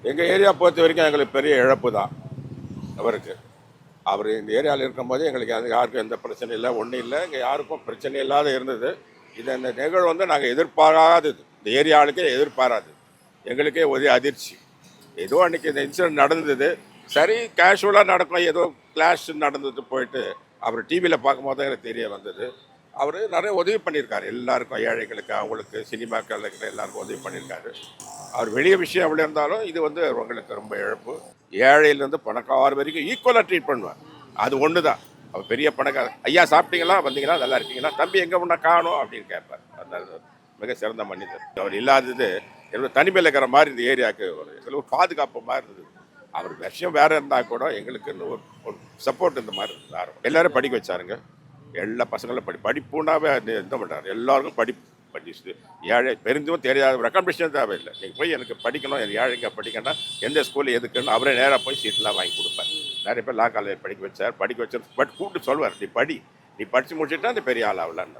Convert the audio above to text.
எங்கள் ஏரியா பொறுத்த வரைக்கும் எங்களுக்கு பெரிய இழப்பு தான் அவருக்கு. அவர் இந்த ஏரியாவில் இருக்கும்போது எங்களுக்கு அது யாருக்கும் எந்த பிரச்சனையும் இல்லை, ஒன்றும் இல்லை. இங்கே யாருக்கும் பிரச்சனை இல்லாத இருந்தது. இந்த நிகழ்வு வந்து நாங்கள் எதிர்பாராதது, இந்த ஏரியாவுக்கே எதிர்பாராது, எங்களுக்கே ஒரே அதிர்ச்சி. ஏதோ அன்றைக்கி இந்த இன்சிடென்ட் நடந்தது, சரி கேஷுவலாக நடக்கும், ஏதோ கிளாஷ் நடந்தது போயிட்டு அவர் டிவியில் பார்க்கும்போது தான் எனக்கு தெரிய வந்தது. அவர் நிறைய உதவி பண்ணியிருக்காரு எல்லாருக்கும், ஏழைகளுக்கு, அவங்களுக்கு, சினிமாக்களுக்கு எல்லாருக்கும் உதவி பண்ணியிருக்காரு. அவர் வெளிய விஷயம் எவ்வளோ இருந்தாலும் இது வந்து உங்களுக்கு ரொம்ப இழப்பு. ஏழையிலேருந்து பணக்கார வரைக்கும் ஈக்குவலாக ட்ரீட் பண்ணுவார். அது ஒன்று தான் அவர் பெரிய பணக்கார. ஐயா சாப்பிட்டீங்களா, வந்தீங்களா, நல்லா இருக்கீங்களா, தம்பி எங்கே ஒன்றா காணும் அப்படின்னு கேட்பார். அந்த மிக சிறந்த மனிதர். அவர் இல்லாதது என்னோட தனிமையில் இருக்கிற மாதிரி இந்த ஏரியாவுக்கு ஒரு பாதுகாப்பு மாதிரி இருந்தது. அவர் விஷயம் வேறு இருந்தால் கூட எங்களுக்கு ஒரு சப்போர்ட் இந்த மாதிரி இருந்தார். எல்லோரும் படிக்க வச்சாருங்க. எல்லா பசங்களும் படிப்புனாவே எந்த பண்ணுறாரு, எல்லாருக்கும் படிச்சு ஏழை பெருந்தும் தெரியாத ரெக்கமெண்டேஷன் தேவையில்லை. நீங்கள் போய் எனக்கு படிக்கணும், என் ஏழைங்க படிக்கணும்னா எந்த ஸ்கூலில் எதுக்குன்னு அவரே நேராக போய் சீட்லாம் வாங்கி கொடுப்பார். நிறைய பேர் லா காலேஜ் படிக்க வச்சார். பட் கூப்பிட்டு சொல்வார், நீ படித்து முடிச்சுட்டா அந்த பெரிய ஆள் ஆகலான்னு.